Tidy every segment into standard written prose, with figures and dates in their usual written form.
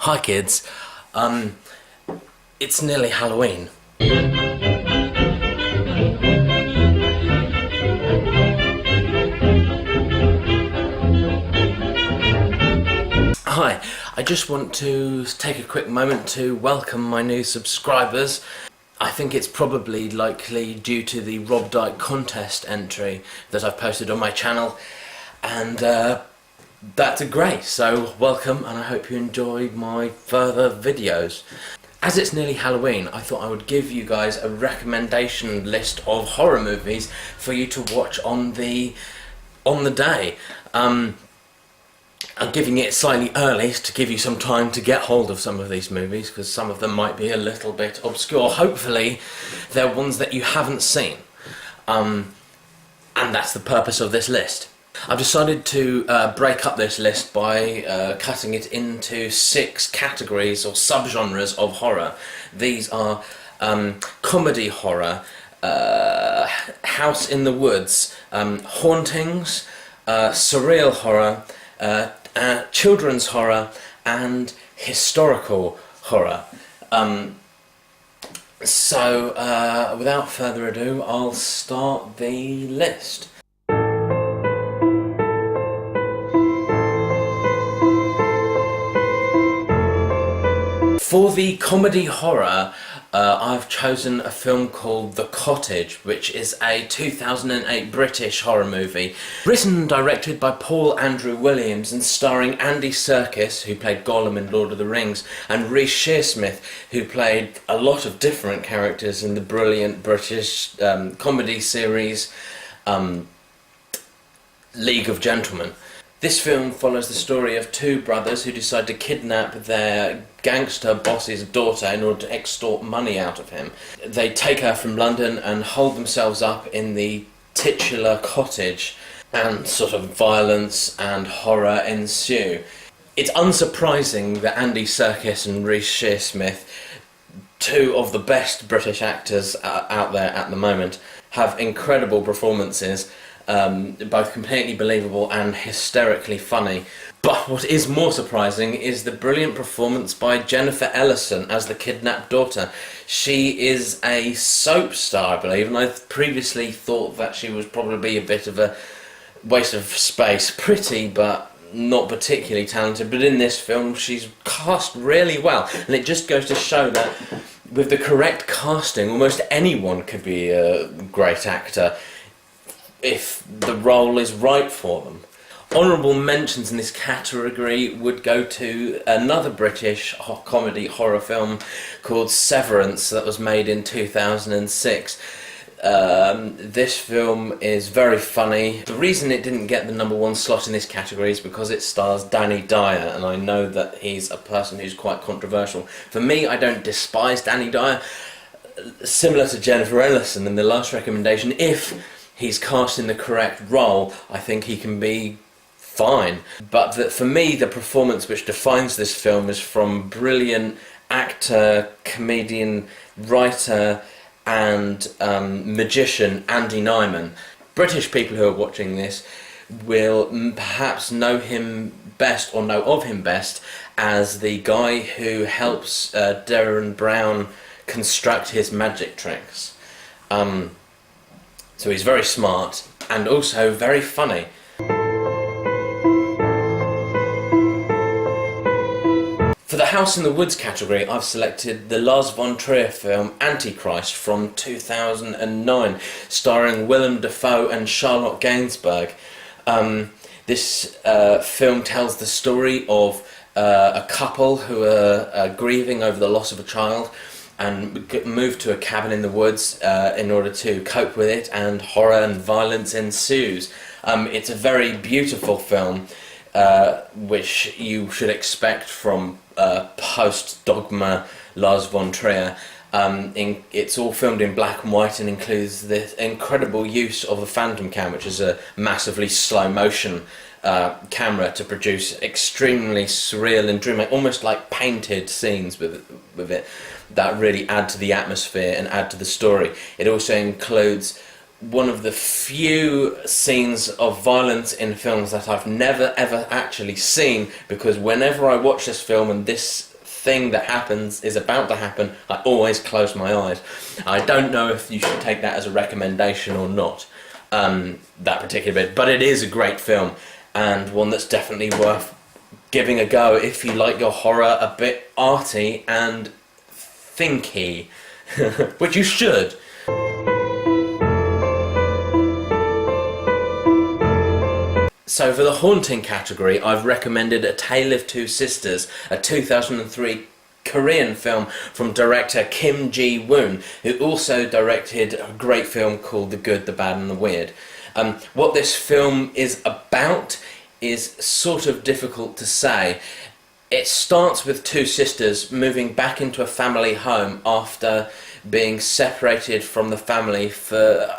Hi kids, it's nearly Halloween. Hi, I just want to take a quick moment to welcome my new subscribers. I think it's probably likely due to the Rob Dyke contest entry that I've posted on my channel, and that's great, so welcome, and I hope you enjoy my further videos. As it's nearly Halloween, I thought I would give you guys a recommendation list of horror movies for you to watch on the day. I'm giving it slightly early to give you some time to get hold of some of these movies, because some of them might be a little bit obscure. Hopefully they're ones that you haven't seen, and that's the purpose of this list. I've decided to break up this list by cutting it into 6 categories or subgenres of horror. These are comedy horror, house in the woods, hauntings, surreal horror, children's horror, and historical horror. So without further ado, I'll start the list. For the comedy horror, I've chosen a film called The Cottage, which is a 2008 British horror movie, written and directed by Paul Andrew Williams and starring Andy Serkis, who played Gollum in Lord of the Rings, and Reece Shearsmith, who played a lot of different characters in the brilliant British comedy series League of Gentlemen. This film follows the story of 2 brothers who decide to kidnap their gangster boss's daughter in order to extort money out of him. They take her from London and hold themselves up in the titular cottage, and sort of violence and horror ensue. It's unsurprising that Andy Serkis and Reece Shearsmith, 2 of the best British actors out there at the moment, have incredible performances. Both completely believable and hysterically funny. But what is more surprising is the brilliant performance by Jennifer Ellison as the kidnapped daughter. She is a soap star, I believe, and I previously thought that she was probably a bit of a waste of space. Pretty, but not particularly talented. But in this film, she's cast really well, and it just goes to show that with the correct casting, almost anyone could be a great actor if the role is right for them. Honourable mentions in this category would go to another British comedy horror film called Severance that was made in 2006. This film is very funny. The reason it didn't get the #1 slot in this category is because it stars Danny Dyer, and I know that he's a person who's quite controversial. For me, I don't despise Danny Dyer. Similar to Jennifer Ellison in the last recommendation, if he's cast in the correct role, I think he can be fine. But for me, the performance which defines this film is from brilliant actor, comedian, writer, and magician Andy Nyman. British people who are watching this will perhaps know him best, or know of him best, as the guy who helps Derren Brown construct his magic tricks. So he's very smart and also very funny. For the House in the Woods category, I've selected the Lars von Trier film Antichrist from 2009, starring Willem Dafoe and Charlotte Gainsbourg. This film tells the story of a couple who are grieving over the loss of a child, and move to a cabin in the woods in order to cope with it, and horror and violence ensues. It's a very beautiful film, which you should expect from post-Dogma Lars von Trier. It's all filmed in black and white and includes the incredible use of the Phantom Cam, which is a massively slow motion camera to produce extremely surreal and dreamlike, almost like painted scenes with it that really add to the atmosphere and add to the story. It also includes one of the few scenes of violence in films that I've never ever actually seen, because whenever I watch this film, and this thing that happens is about to happen, I always close my eyes. I don't know if you should take that as a recommendation or not, that particular bit, but it is a great film, and one that's definitely worth giving a go if you like your horror a bit arty and thinky, which you should. So for the haunting category, I've recommended A Tale of Two Sisters, a 2003 Korean film from director Kim Ji-woon, who also directed a great film called The Good, the Bad and the Weird. What this film is about is sort of difficult to say. It starts with two sisters moving back into a family home after being separated from the family for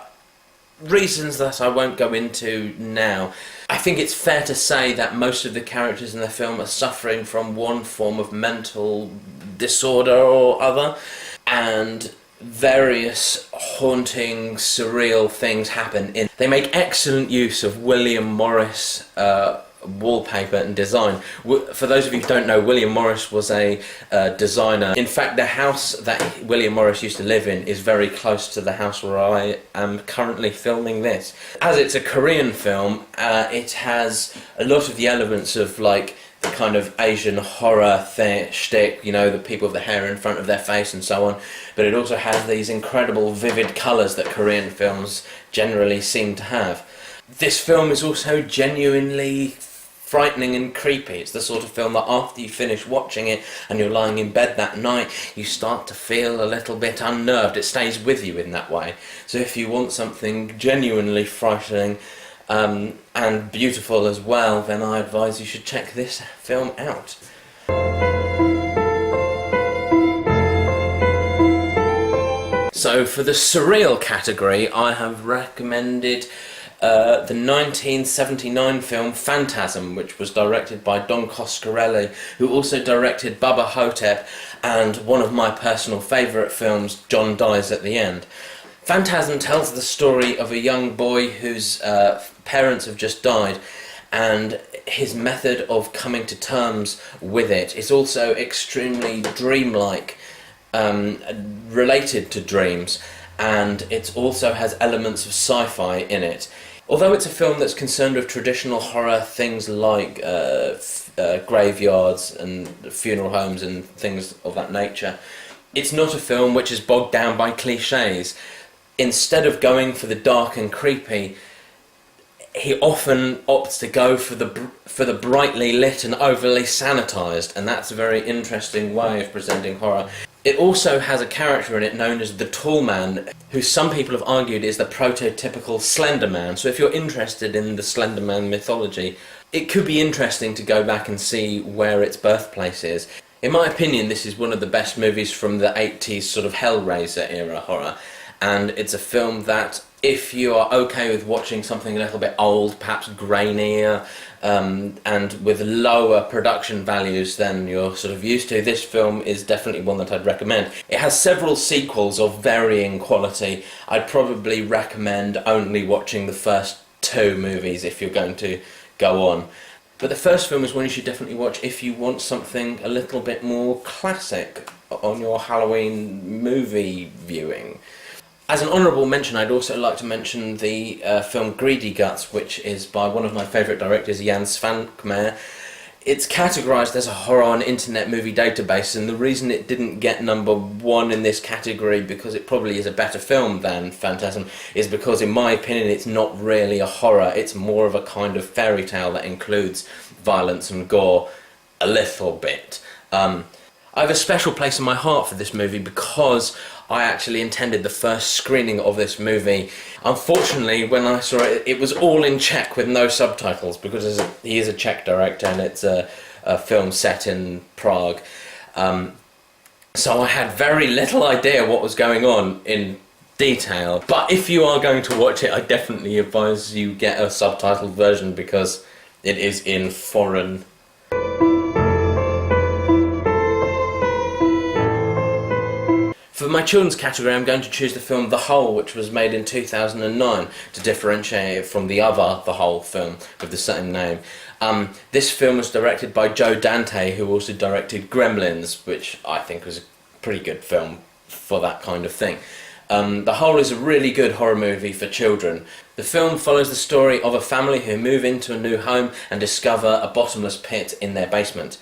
reasons that I won't go into now. I think it's fair to say that most of the characters in the film are suffering from one form of mental disorder or other, and various haunting, surreal things happen. They make excellent use of William Morris wallpaper and design. For those of you who don't know, William Morris was a designer. In fact, the house that William Morris used to live in is very close to the house where I am currently filming this. As it's a Korean film, it has a lot of the elements of like the kind of Asian horror shtick, you know, the people with the hair in front of their face and so on, but it also has these incredible vivid colours that Korean films generally seem to have. This film is also genuinely frightening and creepy. It's the sort of film that after you finish watching it and you're lying in bed that night, you start to feel a little bit unnerved. It stays with you in that way. So if you want something genuinely frightening and beautiful as well, then I advise you should check this film out. So for the surreal category, I have recommended the 1979 film Phantasm, which was directed by Don Coscarelli, who also directed Bubba Hotep and one of my personal favourite films, John Dies at the End. Phantasm tells the story of a young boy whose parents have just died, and his method of coming to terms with it is also extremely dreamlike, related to dreams, and it also has elements of sci-fi in it. Although it's a film that's concerned with traditional horror, things like graveyards and funeral homes and things of that nature, it's not a film which is bogged down by cliches. Instead of going for the dark and creepy, he often opts to go for the brightly lit and overly sanitised, and that's a very interesting way of presenting horror. It also has a character in it known as the Tall Man, who some people have argued is the prototypical Slender Man. So if you're interested in the Slender Man mythology, it could be interesting to go back and see where its birthplace is. In my opinion, this is one of the best movies from the 80s sort of Hellraiser era horror, and it's a film that, if you are okay with watching something a little bit old, perhaps grainier, and with lower production values than you're sort of used to, this film is definitely one that I'd recommend. It has several sequels of varying quality. I'd probably recommend only watching the first two movies if you're going to go on. But the first film is one you should definitely watch if you want something a little bit more classic on your Halloween movie viewing. As an honourable mention, I'd also like to mention the film Greedy Guts, which is by one of my favourite directors, Jan Svankmajer. It's categorised as a horror on Internet Movie Database, and the reason it didn't get #1 in this category, because it probably is a better film than Phantasm, is because in my opinion it's not really a horror, it's more of a kind of fairy tale that includes violence and gore a little bit. I have a special place in my heart for this movie because I actually attended the first screening of this movie. Unfortunately, when I saw it, it was all in Czech with no subtitles, because he is a Czech director and it's a film set in Prague. So I had very little idea what was going on in detail. But if you are going to watch it, I definitely advise you get a subtitled version because it is in foreign. For my children's category, I'm going to choose the film The Hole, which was made in 2009 to differentiate it from the other The Hole film with the same name. This film was directed by Joe Dante, who also directed Gremlins, which I think was a pretty good film for that kind of thing. The Hole is a really good horror movie for children. The film follows the story of a family who move into a new home and discover a bottomless pit in their basement,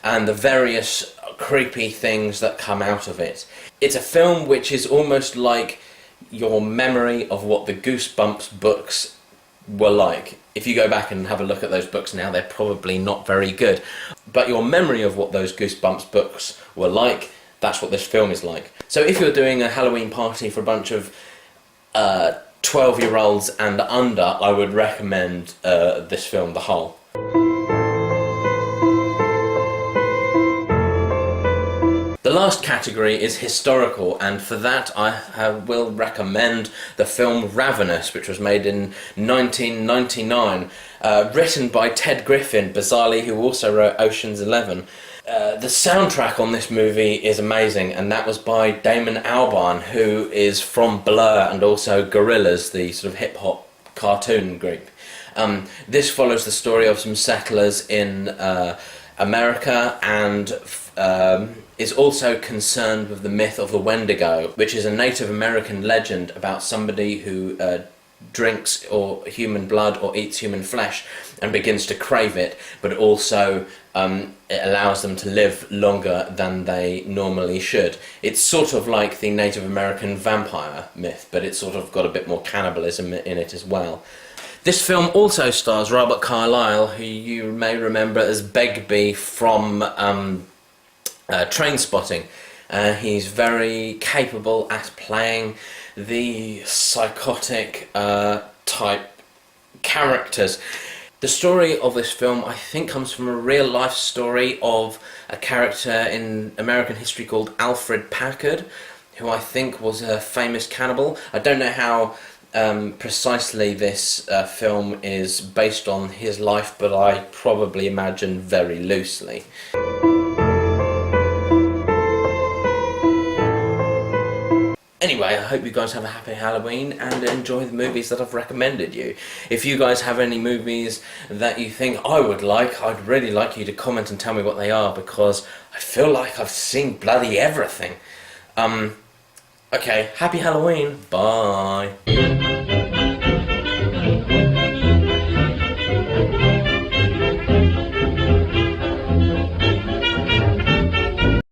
and the various creepy things that come out of it. It's a film which is almost like your memory of what the Goosebumps books were like. If you go back and have a look at those books now, they're probably not very good. But your memory of what those Goosebumps books were like, that's what this film is like. So if you're doing a Halloween party for a bunch of 12-year-olds and under, I would recommend this film, The Hole. The last category is historical, and for that I will recommend the film Ravenous, which was made in 1999, written by Ted Griffin, bizarrely, who also wrote Ocean's 11. The soundtrack on this movie is amazing, and that was by Damon Albarn, who is from Blur and also Gorillaz, the sort of hip-hop cartoon group. This follows the story of some settlers in America, and is also concerned with the myth of the Wendigo, which is a Native American legend about somebody who drinks or human blood or eats human flesh and begins to crave it, but also it allows them to live longer than they normally should. It's sort of like the Native American vampire myth, but it's sort of got a bit more cannibalism in it as well. This film also stars Robert Carlyle, who you may remember as Begbie from Trainspotting. He's very capable at playing the psychotic type characters. The story of this film, I think, comes from a real life story of a character in American history called Alfred Packard, who I think was a famous cannibal. I don't know how precisely this film is based on his life, but I probably imagine very loosely. Anyway, I hope you guys have a happy Halloween and enjoy the movies that I've recommended you. If you guys have any movies that you think I would like, I'd really like you to comment and tell me what they are, because I feel like I've seen bloody everything. Okay, happy Halloween, bye.